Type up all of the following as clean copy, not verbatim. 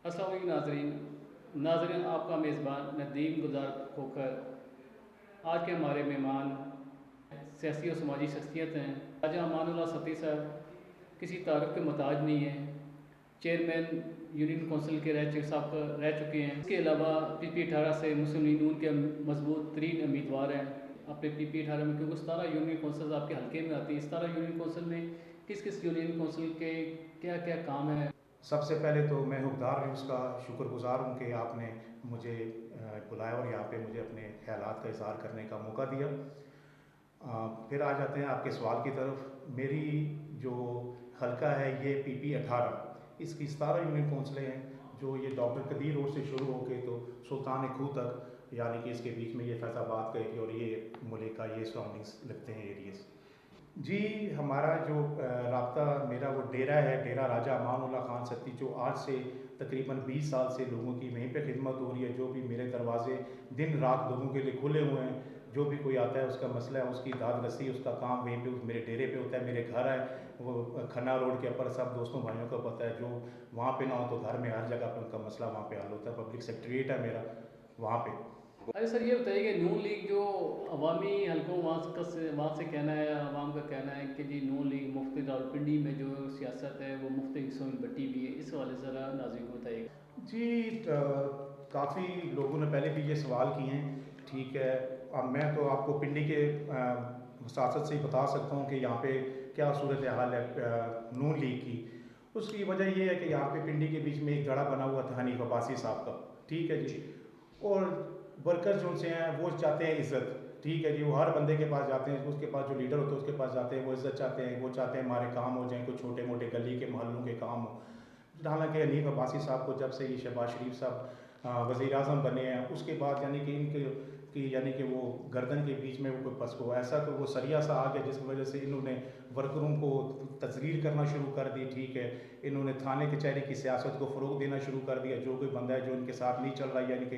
السلام علیکم ناظرین آپ کا میزبان ندیم گلزار کھوکھر۔ آج کے ہمارے مہمان سیاسی اور سماجی شخصیت ہیں۔ راجہ امان اللہ ستی صاحب کسی تعارف کے محتاج نہیں ہیں، چیئرمین یونین کونسل کے رہ چکے ہیں۔ اس کے علاوہ پی پی 18 سے مسلم لیگ نون کے مضبوط ترین امیدوار ہیں۔ اپنے پی پی 18 میں کیونکہ 17 یونین کونسل آپ کے حلقے میں آتی ہیں، 17 یونین کونسل میں کس یونین کونسل کے کیا کیا کام ہیں؟ سب سے پہلے تو میں حقدار نیوز کا شکر گزار ہوں کہ آپ نے مجھے بلایا اور یہاں پہ مجھے اپنے خیالات کا اظہار کرنے کا موقع دیا۔ پھر آ جاتے ہیں آپ کے سوال کی طرف۔ میری جو حلقہ ہے یہ پی پی 18، اس کی 17 یونین کونسلیں ہیں جو یہ ڈاکٹر قدیر روڈ سے شروع ہو کے تو سلطان کھو تک، یعنی کہ اس کے بیچ میں یہ فیض آباد کا ایریا اور یہ ملک کا یہ سراؤنڈنگس لگتے ہیں ایریاز۔ جی ہمارا جو رابطہ میرا وہ ڈیرہ ہے، ڈیرہ راجہ امان اللہ خان ستی، جو آج سے تقریباً 20 سال سے لوگوں کی وہیں پہ خدمت ہو رہی ہے۔ جو بھی میرے دروازے دن رات لوگوں کے لیے کھلے ہوئے ہیں، جو بھی کوئی آتا ہے اس کا مسئلہ ہے، اس کی داد رسی، اس کا کام وہیں پہ میرے ڈیرے پہ ہوتا ہے۔ میرے گھر ہے وہ کھنہ روڈ کے اوپر، سب دوستوں بھائیوں کو پتہ ہے، جو وہاں پہ نہ ہو تو گھر میں ہر جگہ پہ ان کا مسئلہ وہاں پہ حل ہوتا ہے۔ پبلک سیکریٹریٹ ہے میرا وہاں پہ۔ ارے سر یہ بتائیے کہ نون لیگ جو عوامی حلقوں وہاں سے کہنا ہے، عوام کا کہنا ہے کہ جی نون لیگ مختلف راولپنڈی میں جو سیاست ہے وہ مختلف حصوں میں بٹی ہوئی ہے، اس حوالے سے ذرا ناظرین کو بتائیے گا۔ جی کافی لوگوں نے پہلے بھی یہ سوال کیے ہیں، ٹھیک ہے۔ اب میں تو آپ کو پنڈی کے وساطت سے ہی بتا سکتا ہوں کہ یہاں پہ کیا صورتحال ہے نون لیگ کی۔ اس کی وجہ یہ ہے کہ یہاں پہ پنڈی کے بیچ میں ایک گڑھا بنا ہوا تھا حنیف عباسی صاحب کا، ٹھیک ہے جی۔ اور ورکرز جو سے ہیں وہ چاہتے ہیں عزت، ٹھیک ہے جی۔ وہ ہر بندے کے پاس جاتے ہیں، اس کے پاس جو لیڈر ہوتا ہے اس کے پاس جاتے ہیں، وہ عزت چاہتے ہیں، وہ چاہتے ہیں ہمارے کام ہو جائیں، کوئی چھوٹے موٹے گلی کے محلوں کے کام ہو۔ حالانکہ حنیف عباسی صاحب کو جب سے یہ شہباز شریف صاحب وزیر اعظم بنے ہیں، اس کے بعد یعنی کہ ان کی یعنی کہ وہ گردن کے بیچ میں وہ کوئی پس کو ایسا تو وہ سریا سا آ گیا، جس وجہ سے انہوں نے ورکروں کو تذلیل کرنا شروع کر دی، ٹھیک ہے۔ انہوں نے تھانے کچہری کی سیاست کو فروغ دینا شروع کر دیا۔ جو کوئی بندہ ہے جو ان کے ساتھ نہیں چل رہا یعنی کہ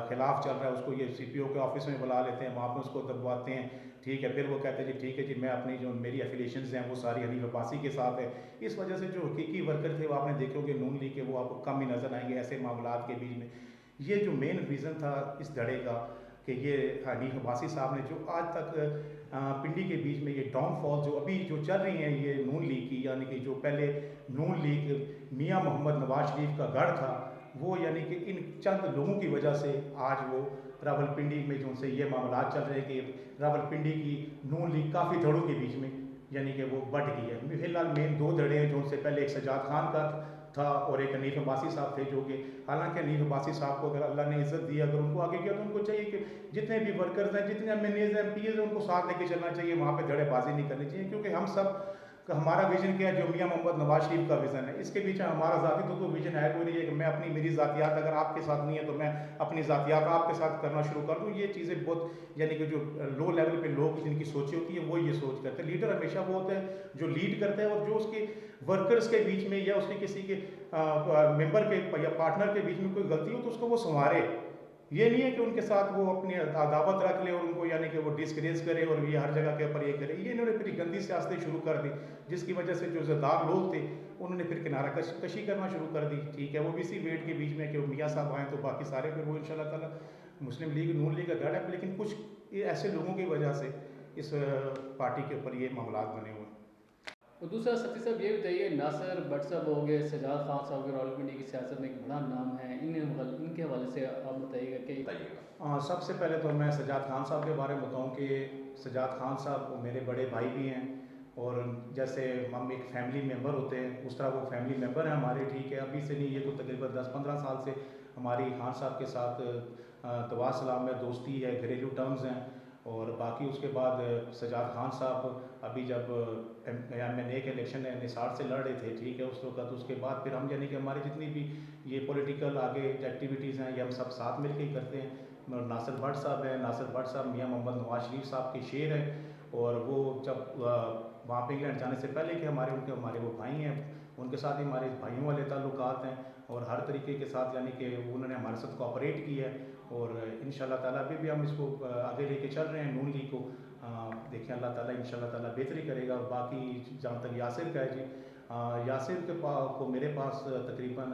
خلاف چل رہا ہے، اس کو یہ سی پی او کے آفس میں بلا لیتے ہیں، وہاں پہ اس کو دبواتے ہیں، ٹھیک ہے۔ پھر وہ کہتے ہیں جی ٹھیک ہے جی، میں اپنی جو میری ایفیلیشنز ہیں وہ ساری حنیف عباسی کے ساتھ ہے۔ اس وجہ سے جو حقیقی ورکر تھے وہ آپ نے دیکھو گے نون لیگ کے، وہ آپ کو کم ہی نظر آئیں گے ایسے معاملات کے بیچ میں۔ یہ جو مین ریزن تھا اس دھڑے کا کہ یہ حنیف عباسی صاحب نے جو آج تک پنڈی کے بیچ میں یہ ڈاؤن فال جو ابھی جو چل رہی ہیں یہ نون لیگ کی، یعنی کہ جو پہلے نون لیگ میاں محمد نواز شریف کا گڑھ تھا، وہ یعنی کہ ان چند لوگوں کی وجہ سے آج وہ راولپنڈی میں جو سے یہ معاملات چل رہے ہیں کہ راولپنڈی کی نون لیگ کافی دھڑوں کے بیچ میں یعنی کہ وہ بٹ گئی ہے۔ فی الحال مین 2 دھڑے ہیں، جو ان سے پہلے ایک سجاد خان کا تھا اور ایک حنیف عباسی صاحب تھے، جو کہ حالانکہ حنیف عباسی صاحب کو اگر اللہ نے عزت دی، اگر ان کو آگے کیا تو ان کو چاہیے کہ جتنے بھی ورکرز ہیں، جتنے ایم این ایز ہیں، پی ایز ہیں، ان کو ساتھ لے کے چلنا چاہیے، وہاں پہ دھڑے بازی نہیں کرنی چاہیے، کیونکہ ہم سب کا ہمارا ویژن کیا ہے، جو میاں محمد نواز شریف کا ویژن ہے، اس کے پیچھے ہمارا ذاتی تو کوئی ویژن ہے کوئی نہیں ہے کہ میں میری ذاتیات اگر آپ کے ساتھ نہیں ہے تو میں اپنی ذاتیات آپ کے ساتھ کرنا شروع کر دوں۔ یہ چیزیں بہت یعنی کہ جو لو لیول پہ لوگ جن کی سوچی ہوتی ہے وہ یہ سوچ کرتے ہیں۔ لیڈر ہمیشہ وہ ہوتا ہے جو لیڈ کرتا ہے اور جو اس کے ورکرز کے بیچ میں یا اس کے کسی کے ممبر کے یا پارٹنر کے بیچ میں کوئی غلطی ہو تو اس کو وہ سنوارے۔ یہ نہیں ہے کہ ان کے ساتھ وہ اپنی عداوت رکھ لے اور ان کو یعنی کہ وہ ڈسکریز کرے اور یہ ہر جگہ کے اوپر یہ کرے۔ یہ انہوں نے پھر گندی سیاستیں شروع کر دی، جس کی وجہ سے جو زدار لوگ تھے انہوں نے پھر کنارہ کشی کرنا شروع کر دی، ٹھیک ہے۔ وہ بھی اسی ویٹ کے بیچ میں کہ وہ میاں صاحب آئیں تو باقی سارے پھر وہ ان شاء اللہ تعالیٰ مسلم لیگ نون لیگ کا گڑھ ہے، لیکن کچھ ایسے لوگوں کی وجہ سے اس پارٹی کے اوپر یہ معاملات بنے ہوئے ہیں۔ اور دوسرا ستی صاحب یہ بتائیے، ناصر بٹ صاحب ہو گئے، سجاد خان صاحب کے راولپنڈی کی سیاست میں ایک بڑا نام ہے، ان کے حوالے سے آپ بتائیے گا کہ سب سے پہلے تو میں سجاد خان صاحب کے بارے میں بتاؤں کہ سجاد خان صاحب میرے بڑے بھائی بھی ہیں، اور جیسے ہم ایک فیملی ممبر ہوتے ہیں اس طرح وہ فیملی ممبر ہیں ہمارے، ٹھیک ہے۔ ابھی سے نہیں، یہ تو تقریباً 10-15 سال سے ہماری خان صاحب کے ساتھ دعا سلام ہے، دوستی ہے، گھریلو ٹرمز ہیں۔ اور باقی اس کے بعد سجاد خان صاحب ابھی جب ایم این اے کے الیکشن نثار سے لڑ رہے تھے، ٹھیک ہے، اس وقت اس کے بعد پھر ہم یعنی کہ ہماری جتنی بھی یہ پولیٹیکل آگے ایکٹیویٹیز ہیں یہ ہم سب ساتھ مل کے ہی کرتے ہیں۔ ناصر بٹ صاحب ہیں، ناصر بٹ صاحب میاں محمد نواز شریف صاحب کے شیر ہیں، اور وہ جب وہاں پہ انگلینڈ جانے سے پہلے کہ ہمارے وہ بھائی ہیں، ان کے ساتھ ہی ہمارے بھائیوں والے تعلقات ہیں، اور ہر طریقے کے ساتھ یعنی کہ انہوں نے ہمارے ساتھ کوآپریٹ کی ہے، اور ان شاء اللہ تعالیٰ ابھی بھی ہم اس کو آگے لے کے چل رہے ہیں نون لیگ کو۔ دیکھیں اللہ تعالیٰ ان شاء اللہ تعالیٰ بہتری کرے گا۔ اور باقی جہاں تک یاسر کا ہے جی، یاسر کو میرے پاس تقریباً